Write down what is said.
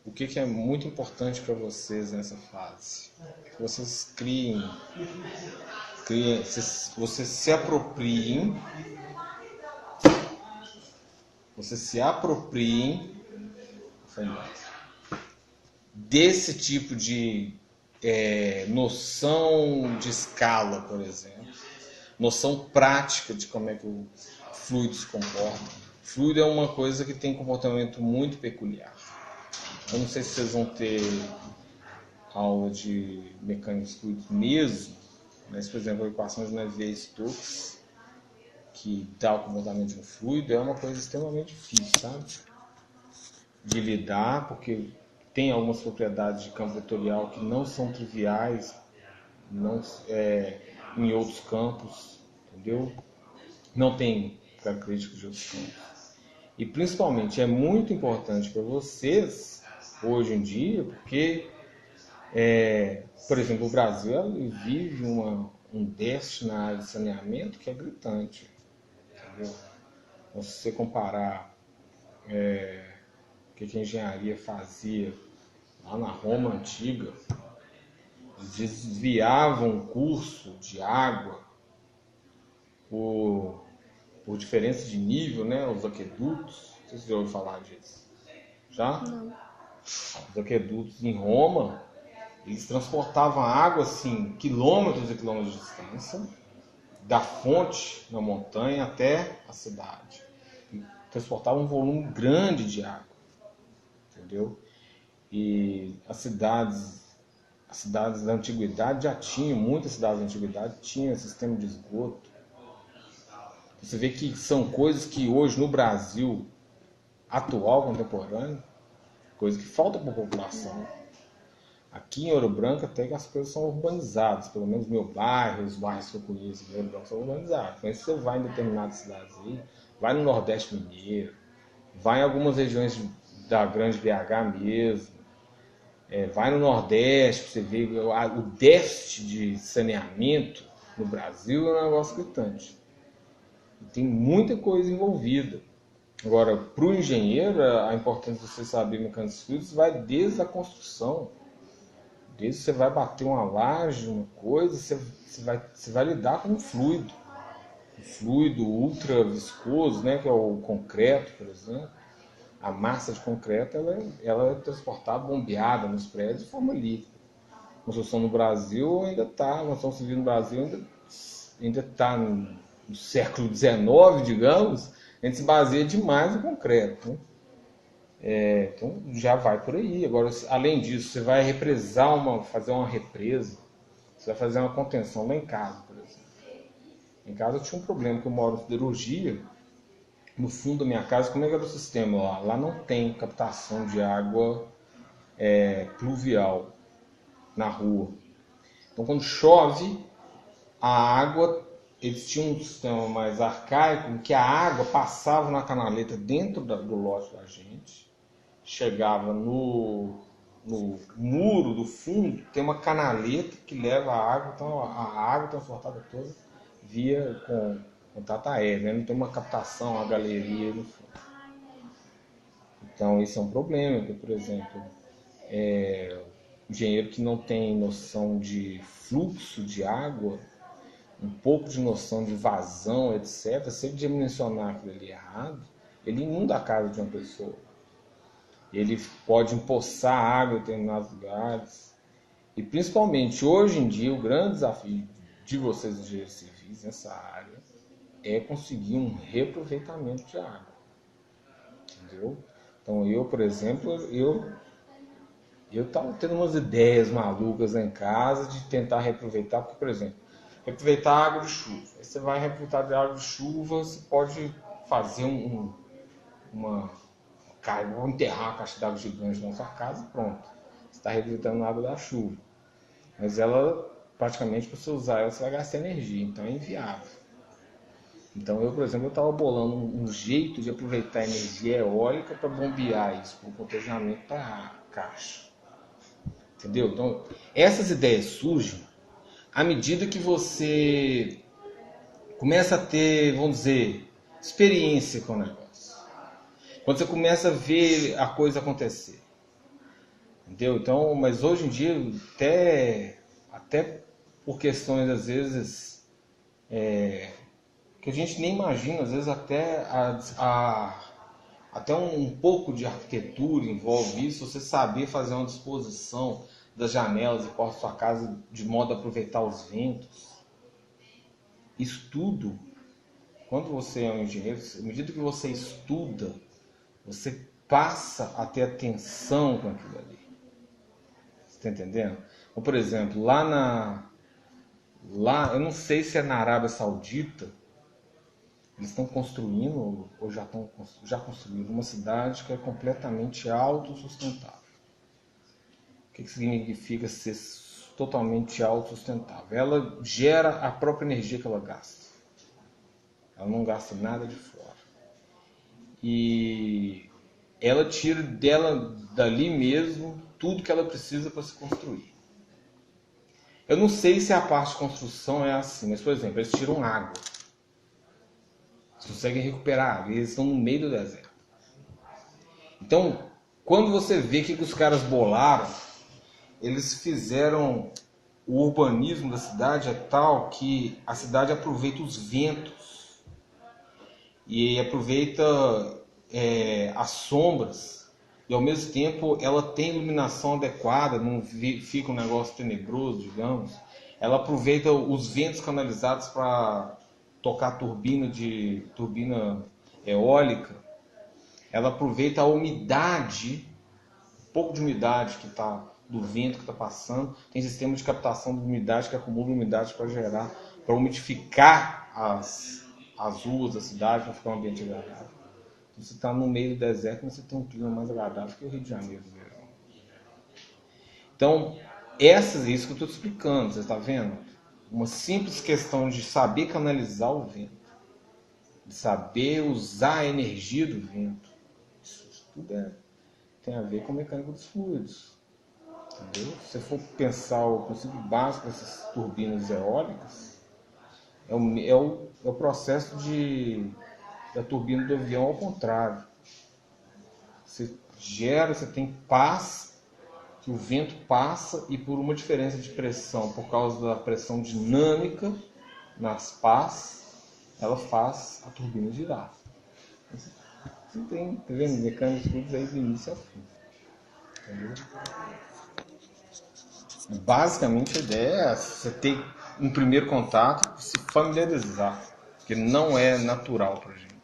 o que é muito importante para vocês nessa fase? Que vocês vocês se apropriem desse tipo de noção de escala, por exemplo, noção prática de como é que o fluido se comporta. O fluido é uma coisa que tem comportamento muito peculiar. Eu não sei se vocês vão ter aula de mecânica dos fluidos mesmo, mas, por exemplo, a equação de Navier-Stokes, que dá o comportamento de um fluido, é uma coisa extremamente difícil, sabe? De lidar, porque tem algumas propriedades de campo vetorial que não são triviais em outros campos, entendeu? Não tem características de outros campos. E principalmente é muito importante para vocês, hoje em dia, porque, por exemplo, o Brasil vive um déficit na área de saneamento que é gritante. Entendeu? Então, se você comparar o que a engenharia fazia lá na Roma antiga, eles desviavam o curso de água por diferença de nível, né? Os aquedutos. Vocês já ouviram falar disso? Já? Não. Os aquedutos em Roma, eles transportavam água assim, quilômetros e quilômetros de distância, da fonte na montanha até a cidade. E transportavam um volume grande de água. Entendeu? E as cidades da antiguidade já tinham, muitas cidades da antiguidade tinham sistema de esgoto. Você vê que são coisas que hoje no Brasil atual, contemporâneo, coisa que falta para a população. Aqui em Ouro Branco até que as coisas são urbanizadas, pelo menos meu bairro, os bairros que eu conheço em Ouro Branco são urbanizados. Mas se você vai em determinadas cidades aí, vai no Nordeste Mineiro, vai em algumas regiões da grande BH mesmo, vai no Nordeste, pra você ver o déficit de saneamento no Brasil é um negócio gritante. Tem muita coisa envolvida. Agora, para o engenheiro, a importância de você saber mecânica dos fluidos vai desde a construção. Desde você vai bater uma laje, uma coisa, você vai lidar com um fluido. Um fluido ultra viscoso, né, que é o concreto, por exemplo. A massa de concreto ela é transportada, bombeada nos prédios de forma líquida. A construção no Brasil ainda está, a construção civil no Brasil ainda está no século XIX, digamos, a gente se baseia demais no concreto. Né? Então já vai por aí. Agora, além disso, você vai fazer uma represa, você vai fazer uma contenção lá em casa, por exemplo. Em casa eu tinha um problema, que eu moro em siderurgia, no fundo da minha casa, como é que era o sistema lá? Lá não tem captação de água pluvial na rua. Então quando chove, a água, eles tinham um sistema mais arcaico, em que a água passava na canaleta dentro do lote da gente, chegava no muro do fundo, tem uma canaleta que leva a água, então a água transportada toda via contato aéreo, né? Não tem uma captação, uma galeria no fundo. Então isso é um problema, porque, por exemplo, engenheiro que não tem noção de fluxo de água, um pouco de noção de vazão, etc., se ele dimensionar aquilo ali errado, ele inunda a casa de uma pessoa. Ele pode empoçar água em determinados lugares. E principalmente hoje em dia, o grande desafio de vocês, engenheiros civis, nessa área, é conseguir um reaproveitamento de água. Entendeu? Então eu, por exemplo, eu estava tendo umas ideias malucas lá em casa de tentar reaproveitar, porque, por exemplo, reaproveitar a água de chuva. Aí você vai reaproveitar a água de chuva, você pode fazer vou enterrar uma caixa d'água gigante na sua casa e pronto. Você está reaproveitando a água da chuva. Mas ela, praticamente, para você usar ela, você vai gastar energia, então é inviável. Então eu, por exemplo, estava bolando um jeito de aproveitar a energia eólica para bombear isso, para o contagiamento para a caixa. Entendeu? Então, essas ideias surgem à medida que você começa a ter, vamos dizer, experiência com o negócio. Quando você começa a ver a coisa acontecer. Entendeu? Então, mas hoje em dia, até por questões, às vezes, que a gente nem imagina, às vezes até um pouco de arquitetura envolve isso, você saber fazer uma disposição das janelas e portas da sua casa de modo a aproveitar os ventos. Isso tudo, quando você é um engenheiro, à medida que você estuda, você passa a ter atenção com aquilo ali. Você está entendendo? Então, por exemplo, lá, eu não sei se é na Arábia Saudita, eles estão construindo, ou já construíram, uma cidade que é completamente autossustentável. O que significa ser totalmente autossustentável? Ela gera a própria energia que ela gasta. Ela não gasta nada de fora. E ela tira dali mesmo tudo que ela precisa para se construir. Eu não sei se a parte de construção é assim, mas, por exemplo, eles tiram água. Eles conseguem recuperar água. Eles estão no meio do deserto. Então, quando você vê que os caras bolaram, eles fizeram o urbanismo da cidade é tal que a cidade aproveita os ventos e aproveita as sombras, e ao mesmo tempo ela tem iluminação adequada, não fica um negócio tenebroso, digamos. Ela aproveita os ventos canalizados para tocar turbina eólica. Ela aproveita a umidade, um pouco de umidade que está do vento que está passando. Tem sistema de captação de umidade que acumula umidade para umidificar as ruas da cidade, para ficar um ambiente agradável. Então, você está no meio do deserto, mas você tem um clima mais agradável que o Rio de Janeiro do verão. Então, isso que eu estou te explicando, você está vendo? Uma simples questão de saber canalizar o vento, de saber usar a energia do vento. Isso tudo tem a ver com a mecânica dos fluidos. Entendeu? Se você for pensar o princípio básico dessas turbinas eólicas, é o processo da turbina do avião ao contrário. Você tem paz, que o vento passa, e por uma diferença de pressão, por causa da pressão dinâmica nas pás, ela faz a turbina girar. Você tem, tá vendo? Mecânica de fluidos aí do início ao fim. Entendeu? Basicamente a ideia é você ter um primeiro contato e se familiarizar, porque não é natural pra gente.